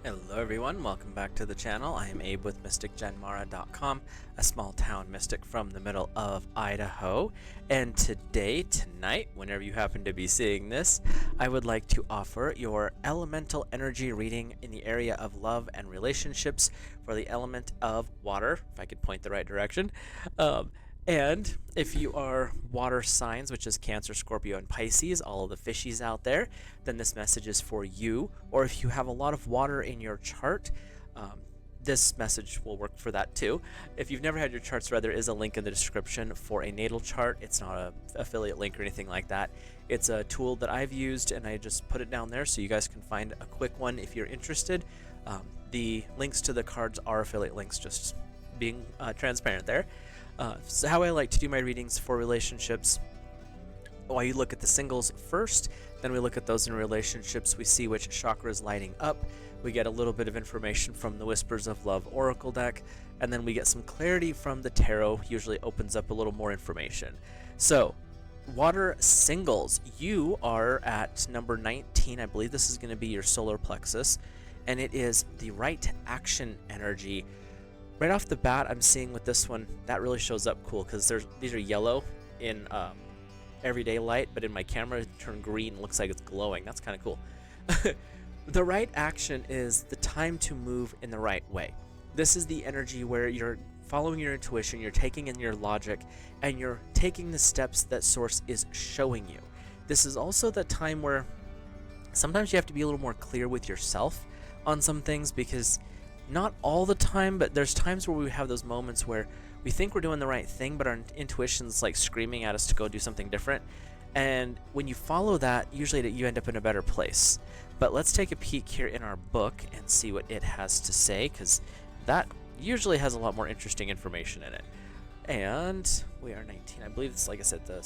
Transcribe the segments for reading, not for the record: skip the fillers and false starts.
Hello everyone, welcome back to the channel. I am Abe with MysticGenMara.com, a small town mystic from the middle of Idaho. And tonight, whenever you happen to be seeing this, I would like to offer your elemental energy reading in the area of love and relationships for the element of water, if I could point the right direction. And if you are water signs, which is Cancer, Scorpio, and Pisces, all of the fishies out there, then this message is for you. Or if you have a lot of water in your chart, this message will work for that too. If you've never had your charts read, there is a link in the description for a natal chart. It's not an affiliate link or anything like that. It's a tool that I've used, and I just put it down there so you guys can find a quick one if you're interested. The links to the cards are affiliate links, just being transparent there. So how I like to do my readings for relationships, well, you look at the singles first, then we look at those in relationships, we see which chakra is lighting up, we get a little bit of information from the Whispers of Love Oracle deck, and then we get some clarity from the tarot, usually opens up a little more information. So, water singles, you are at number 19, I believe this is going to be your solar plexus, and it is the right action energy. Right off the bat, I'm seeing with this one, that really shows up cool, because these are yellow in everyday light, but in my camera it turned green, looks like it's glowing. That's kind of cool. The right action is the time to move in the right way. This is the energy where you're following your intuition, you're taking in your logic, and you're taking the steps that Source is showing you. This is also the time where sometimes you have to be a little more clear with yourself on some things, because not all the time, but there's times where we have those moments where we think we're doing the right thing, but our intuition's like screaming at us to go do something different. And when you follow that, usually you end up in a better place. But let's take a peek here in our book and see what it has to say, because that usually has a lot more interesting information in it. And we are 19. I believe it's, like I said, the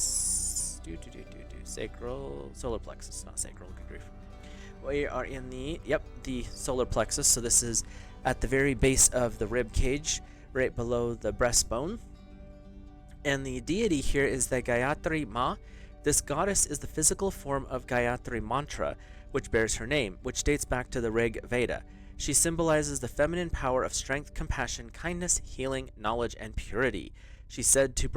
sacral, solar plexus, not sacral, good grief. We are in the solar plexus, so this is at the very base of the rib cage, right below the breastbone. And the deity here is the Gayatri Ma. This goddess is the physical form of Gayatri mantra, which bears her name, which dates back to the Rig Veda. She symbolizes the feminine power of strength, compassion, kindness, healing, knowledge, and purity. She's said to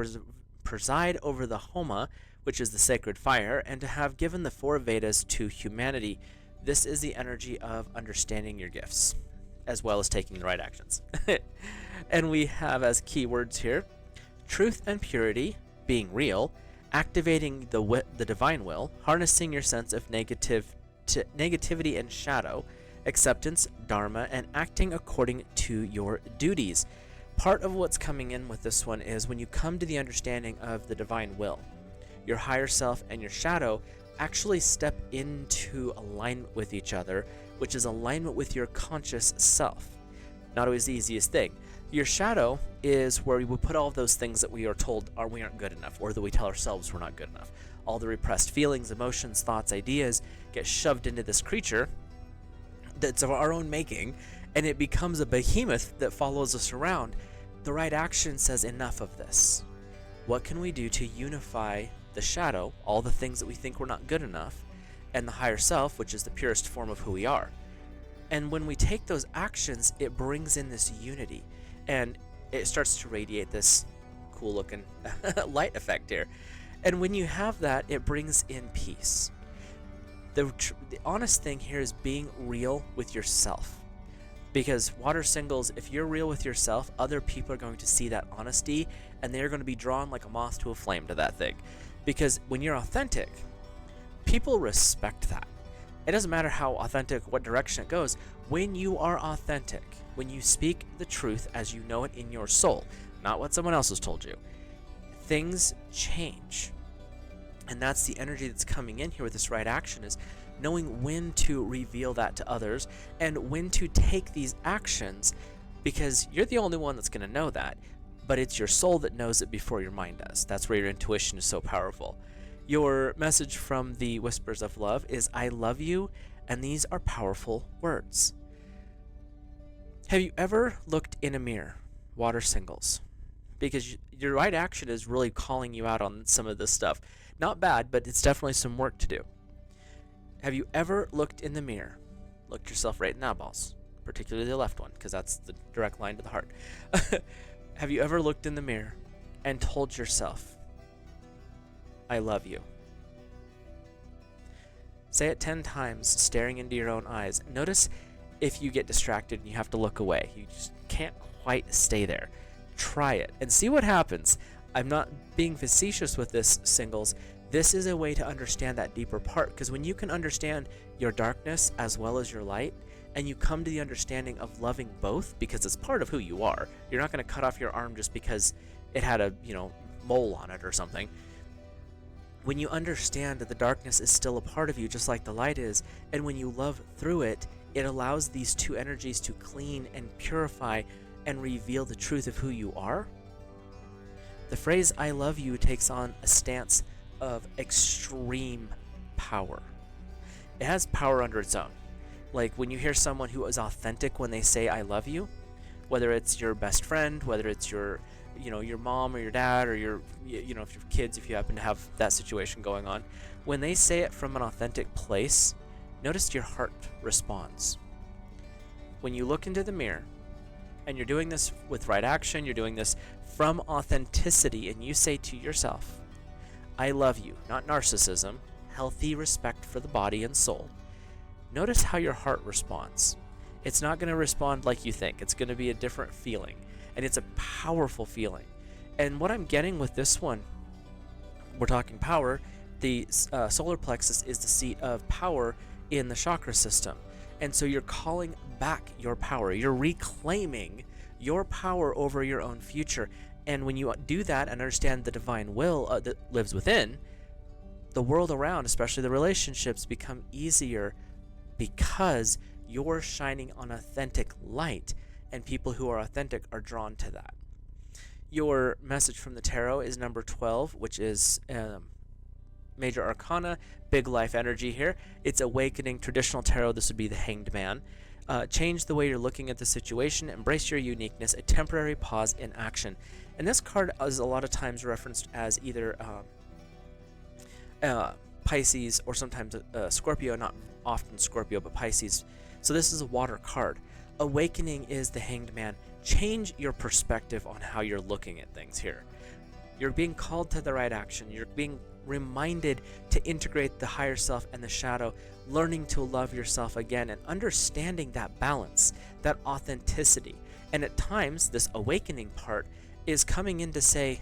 preside over the Homa, which is the sacred fire, and to have given the 4 Vedas to humanity. This is the energy of understanding your gifts, as well as taking the right actions. And we have as keywords here, truth and purity, being real, activating the divine will, harnessing your sense of negativity and shadow, acceptance, dharma, and acting according to your duties. Part of what's coming in with this one is when you come to the understanding of the divine will, your higher self and your shadow actually step into alignment with each other, which is alignment with your conscious self. Not always the easiest thing. Your shadow is where we put all of those things that we are told we aren't good enough, or that we tell ourselves we're not good enough. All the repressed feelings, emotions, thoughts, ideas get shoved into this creature that's of our own making, and it becomes a behemoth that follows us around. The right action says, enough of this. What can we do to unify the shadow, all the things that we think we're not good enough, and the higher self, which is the purest form of who we are? And when we take those actions, it brings in this unity, and it starts to radiate this cool looking light effect here. And when you have that, it brings in peace. The honest thing here is being real with yourself. Because water singles, if you're real with yourself, other people are going to see that honesty, and they're going to be drawn like a moth to a flame to that thing. Because when you're authentic, people respect that. It doesn't matter how authentic, what direction it goes. When you are authentic, when you speak the truth as you know it in your soul, not what someone else has told you, things change. And that's the energy that's coming in here with this right action, is knowing when to reveal that to others and when to take these actions, because you're the only one that's going to know that, but it's your soul that knows it before your mind does. That's where your intuition is so powerful. Your message from the Whispers of Love is, I love you, and these are powerful words. Have you ever looked in a mirror, water singles? Because your right action is really calling you out on some of this stuff. Not bad, but it's definitely some work to do. Have you ever looked in the mirror, looked yourself right in the eyeballs, particularly the left one, because that's the direct line to the heart. Have you ever looked in the mirror and told yourself, I love you? Say it 10 times, staring into your own eyes. Notice if you get distracted and you have to look away. You just can't quite stay there. Try it and see what happens. I'm not being facetious with this, singles. This is a way to understand that deeper part, because when you can understand your darkness as well as your light, and you come to the understanding of loving both, because it's part of who you are. You're not going to cut off your arm just because it had a, mole on it or something. When you understand that the darkness is still a part of you, just like the light is, and when you love through it, it allows these two energies to clean and purify and reveal the truth of who you are. The phrase I love you takes on a stance of extreme power. It has power under its own. Like when you hear someone who is authentic when they say I love you, whether it's your best friend, whether it's your mom or your dad, or your if your kids, if you happen to have that situation going on, when they say it from an authentic place, notice your heart responds. When you look into the mirror and you're doing this with right action, you're doing this from authenticity, and you say to yourself, I love you, not narcissism, healthy respect for the body and soul. Notice how your heart responds. It's not going to respond like you think. It's going to be a different feeling, and it's a powerful feeling. And what I'm getting with this one, we're talking power, the solar plexus is the seat of power in the chakra system. And so you're calling back your power. You're reclaiming your power over your own future. And when you do that and understand the divine will that lives within, the world around, especially the relationships, become easier because you're shining on authentic light, and people who are authentic are drawn to that. Your message from the tarot is number 12, which is Major Arcana, big life energy here. It's awakening. Traditional tarot, this would be the Hanged Man. Change the way you're looking at the situation. Embrace your uniqueness. A temporary pause in action. And this card is a lot of times referenced as either Pisces or sometimes Scorpio, not often Scorpio, but Pisces. So this is a water card. Awakening is the Hanged Man. Change your perspective on how you're looking at things here. You're being called to the right action. You're being reminded to integrate the higher self and the shadow, learning to love yourself again and understanding that balance, that authenticity. And at times, this awakening part is coming in to say,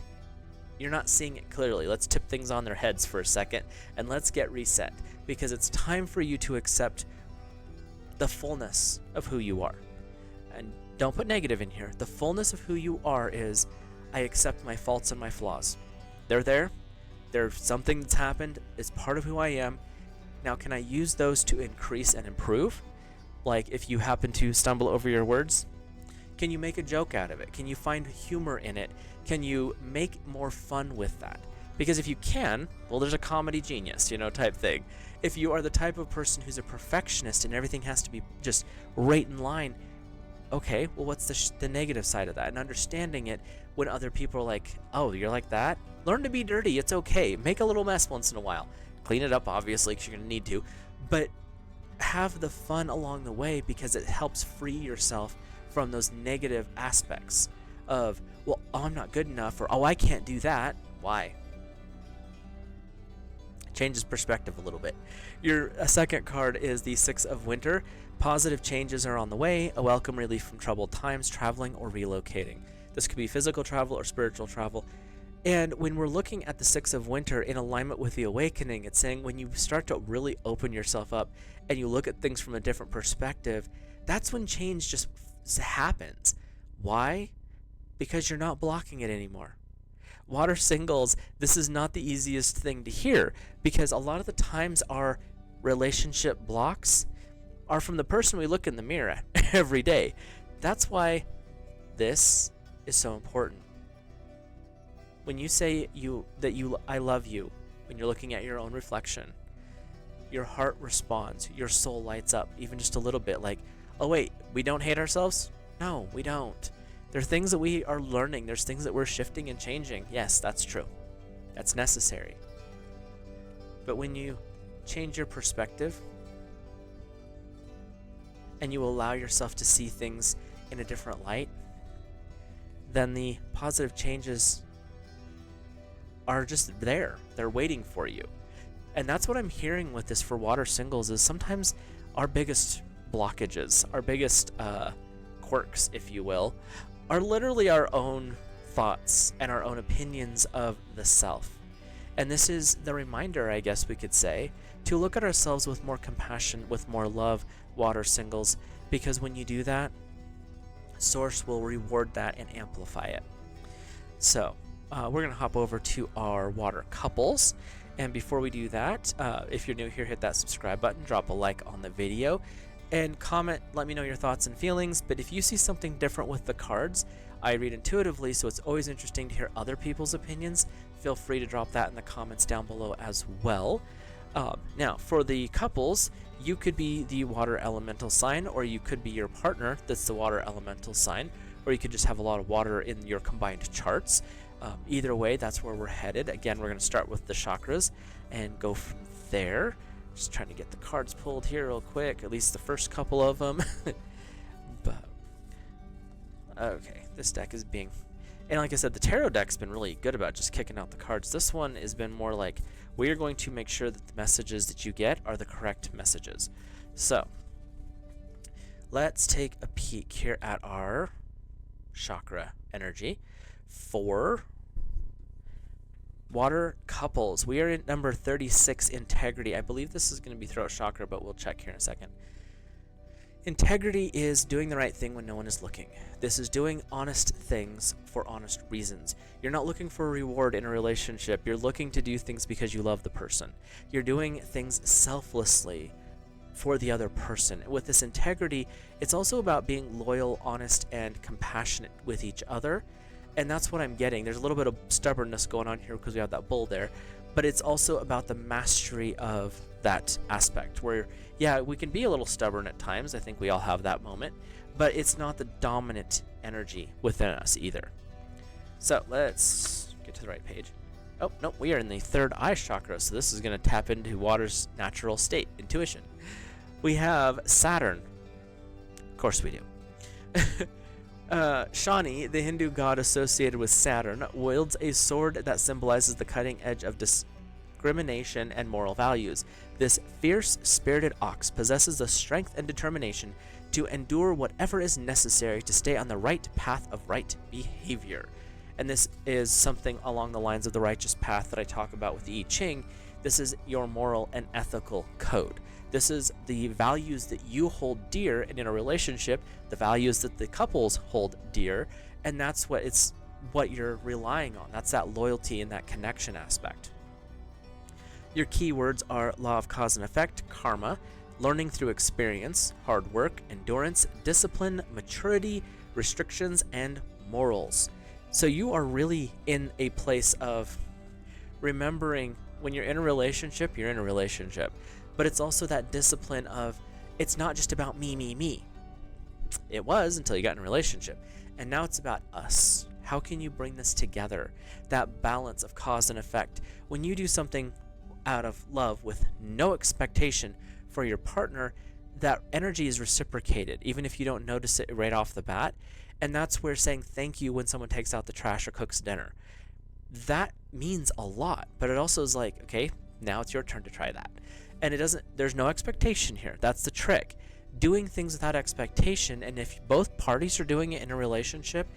you're not seeing it clearly. Let's tip things on their heads for a second and let's get reset, because it's time for you to accept the fullness of who you are. And don't put negative in here. The fullness of who you are is, I accept my faults and my flaws. They're there. There's something that's happened. It's part of who I am. Now, can I use those to increase and improve? Like if you happen to stumble over your words, can you make a joke out of it? Can you find humor in it? Can you make more fun with that? Because if you can, well, there's a comedy genius, type thing. If you are the type of person who's a perfectionist and everything has to be just right in line, okay, well, what's the negative side of that? And understanding it when other people are like, oh, you're like that? Learn to be dirty. It's okay. Make a little mess once in a while. Clean it up, obviously, because you're going to need to. But have the fun along the way, because it helps free yourself from those negative aspects of, well, oh, I'm not good enough, or oh, I can't do that. Why? Changes perspective a little bit. Your second card is the Six of Winter. Positive changes are on the way, a welcome relief from troubled times, traveling or relocating. This could be physical travel or spiritual travel. And when we're looking at the Six of Winter in alignment with the awakening, it's saying when you start to really open yourself up and you look at things from a different perspective, that's when change just happens. Why? Because you're not blocking it anymore. Water singles, this is not the easiest thing to hear, because a lot of the times our relationship blocks are from the person we look in the mirror at every day. That's why this is so important. When you say I love you, when you're looking at your own reflection, your heart responds, your soul lights up, even just a little bit, like, oh wait, we don't hate ourselves? No, we don't. There are things that we are learning. There's things that we're shifting and changing. Yes, that's true. That's necessary. But when you change your perspective and you allow yourself to see things in a different light, then the positive changes are just there. They're waiting for you. And that's what I'm hearing with this for water singles, is sometimes our biggest blockages, our biggest quirks, if you will, are literally our own thoughts and our own opinions of the self. And this is the reminder, I guess we could say, to look at ourselves with more compassion, with more love, water singles, because when you do that, Source will reward that and amplify it. So we're going to hop over to our water couples. And before we do that, if you're new here, hit that subscribe button, drop a like on the video, and comment, let me know your thoughts and feelings. But if you see something different with the cards, I read intuitively, so it's always interesting to hear other people's opinions. Feel free to drop that in the comments down below as well. Now, for the couples, you could be the water elemental sign, or you could be your partner that's the water elemental sign, or you could just have a lot of water in your combined charts. Either way, that's where we're headed. Again, we're going to start with the chakras and go from there. Just trying to get the cards pulled here real quick, at least the first couple of them. But okay, this deck is being, and like I said, the tarot deck's been really good about just kicking out the cards. This one has been more like, we are going to make sure that the messages that you get are the correct messages. So let's take a peek here at our chakra energy for water couples. We are in number 36, integrity. I believe this is going to be throat chakra, but we'll check here in a second. Integrity is doing the right thing when no one is looking. This is doing honest things for honest reasons. You're not looking for a reward in a relationship. You're looking to do things because you love the person. You're doing things selflessly for the other person. With this integrity, it's also about being loyal, honest, and compassionate with each other. And that's what I'm getting. There's a little bit of stubbornness going on here because we have that bull there. But it's also about the mastery of that aspect where, yeah, we can be a little stubborn at times. I think we all have that moment. But it's not the dominant energy within us either. So let's get to the right page. Oh, no, we are in the third eye chakra. So this is going to tap into water's natural state, intuition. We have Saturn. Of course we do. Shani, the Hindu god associated with Saturn, wields a sword that symbolizes the cutting edge of discrimination and moral values. This fierce, spirited ox possesses the strength and determination to endure whatever is necessary to stay on the right path of right behavior. And this is something along the lines of the righteous path that I talk about with the I Ching. This is your moral and ethical code. This is the values that you hold dear, and in a relationship, the values that the couples hold dear, and that's what you're relying on. That's that loyalty and that connection aspect. Your keywords are law of cause and effect, karma, learning through experience, hard work, endurance, discipline, maturity, restrictions, and morals. So you are really in a place of remembering when you're in a relationship, you're in a relationship. But it's also that discipline of, it's not just about me, me, me. It was until you got in a relationship. And now it's about us. How can you bring this together? That balance of cause and effect. When you do something out of love with no expectation for your partner, that energy is reciprocated, even if you don't notice it right off the bat. And that's where saying thank you when someone takes out the trash or cooks dinner. That means a lot. But it also is like, okay, now it's your turn to try that. And there's no expectation here. That's the trick. Doing things without expectation, and if both parties are doing it in a relationship,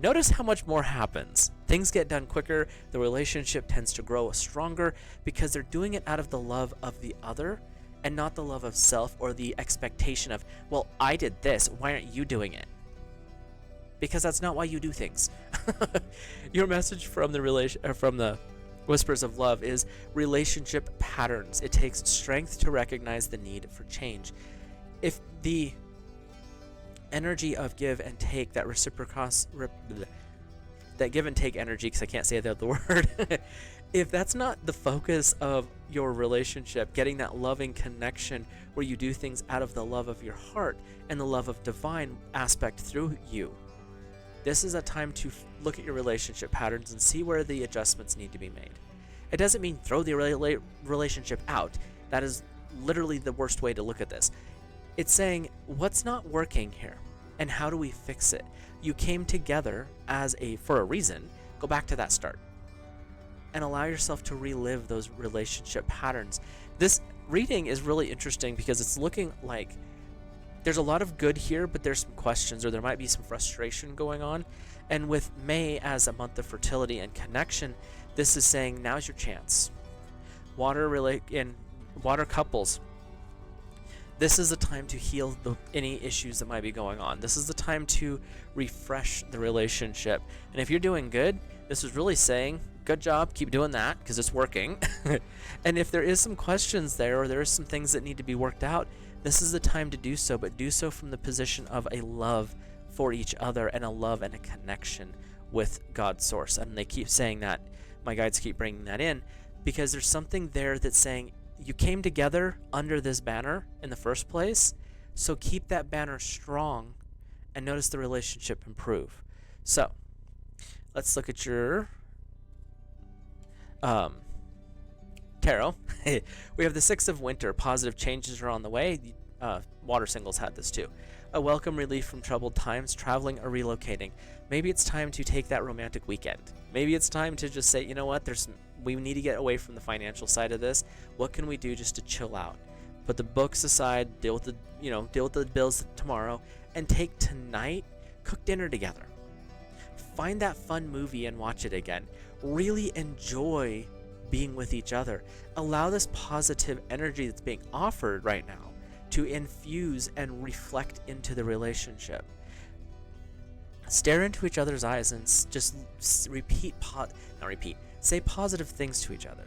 notice how much more happens. Things get done quicker, the relationship tends to grow stronger because they're doing it out of the love of the other and not the love of self or the expectation of, well, I did this, why aren't you doing it? Because that's not why you do things. Your message from the Whispers of Love is relationship patterns. It takes strength to recognize the need for change. If the energy of give and take, that that give and take energy, because I can't say the other word, if that's not the focus of your relationship, getting that loving connection where you do things out of the love of your heart and the love of divine aspect through you, this is a time to look at your relationship patterns and see where the adjustments need to be made. It doesn't mean throw the relationship out. That is literally the worst way to look at this. It's saying, what's not working here? And how do we fix it? You came together for a reason. Go back to that start and allow yourself to relive those relationship patterns. This reading is really interesting because it's looking like there's a lot of good here, but there's some questions, or there might be some frustration going on. And with May as a month of fertility and connection, this is saying now's your chance. Water couples, this is the time to heal any issues that might be going on. This is the time to refresh the relationship. And if you're doing good, this is really saying, good job, keep doing that because it's working. And if there is some questions there, or there is some things that need to be worked out, this is the time to do so, but do so from the position of a love for each other and a love and a connection with God's source. And they keep saying that, my guides keep bringing that in, because there's something there that's saying you came together under this banner in the first place, so keep that banner strong and notice the relationship improve. So let's look at your tarot. We have the Six of Winter. Positive changes are on the way. Water singles had this too. A welcome relief from troubled times, traveling or relocating. Maybe it's time to take that romantic weekend. Maybe it's time to just say, you know what, we need to get away from the financial side of this. What can we do just to chill out? Put the books aside, deal with the bills tomorrow, and take tonight, cook dinner together. Find that fun movie and watch it again. Really enjoy being with each other. Allow this positive energy that's being offered right now to infuse and reflect into the relationship. Stare into each other's eyes and just say positive things to each other.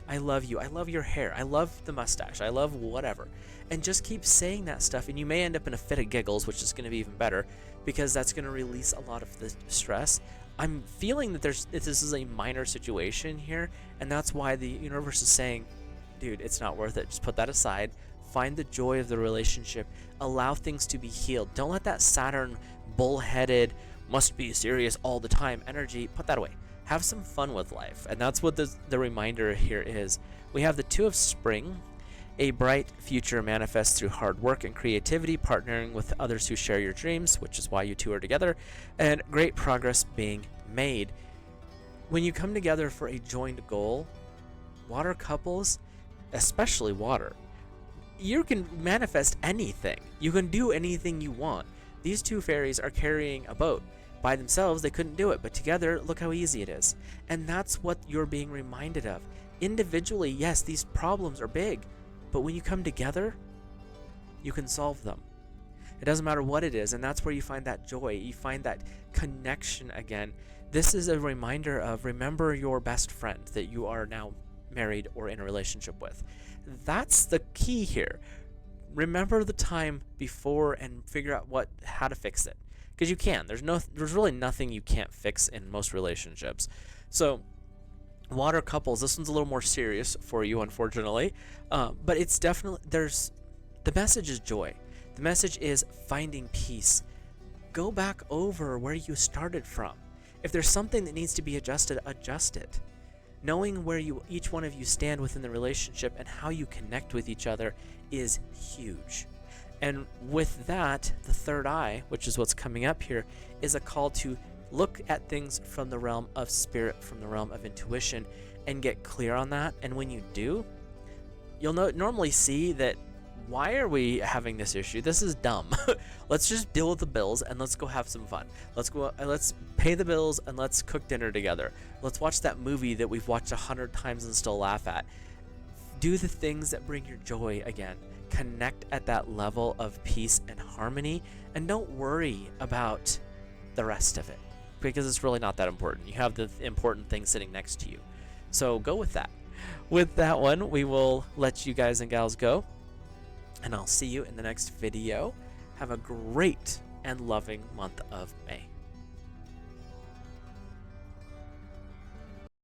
I love you. I love your hair. I love the mustache. I love whatever. And just keep saying that stuff. And you may end up in a fit of giggles, which is going to be even better because that's going to release a lot of the stress. I'm feeling that this is a minor situation here, and that's why the universe is saying, dude, it's not worth it. Just put that aside. Find the joy of the relationship. Allow things to be healed. Don't let that Saturn bullheaded, must be serious all the time energy, put that away. Have some fun with life. And that's what the reminder here is. We have the Two of Spring. A bright future manifests through hard work and creativity, partnering with others who share your dreams, which is why you two are together, and great progress being made. When you come together for a joined goal, water couples, especially water, you can manifest anything. You can do anything you want. These two fairies are carrying a boat. By themselves, they couldn't do it, but together, look how easy it is. And that's what you're being reminded of. Individually, yes, these problems are big, but when you come together, you can solve them. It doesn't matter what it is, and that's where you find that joy. You find that connection again. This is a reminder of remember your best friend that you are now married or in a relationship with. That's the key here. Remember the time before and figure out how to fix it. Because you can. There's really nothing you can't fix in most relationships. So water couples, this one's a little more serious for you, unfortunately. But it's definitely, the message is joy. The message is finding peace. Go back over where you started from. If there's something that needs to be adjusted, adjust it. Knowing where each one of you stand within the relationship and how you connect with each other is huge. And with that, the third eye, which is what's coming up here, is a call to look at things from the realm of spirit, from the realm of intuition, and get clear on that. And when you do, you'll normally see that, why are we having this issue? This is dumb. Let's just deal with the bills and let's go have some fun. Let's pay the bills and let's cook dinner together. Let's watch that movie that we've watched 100 times and still laugh at. Do the things that bring your joy again. Connect at that level of peace and harmony, and don't worry about the rest of it because it's really not that important. You have the important thing sitting next to you. So go with that. With that one, we will let you guys and gals go, and I'll see you in the next video. Have a great and loving month of May.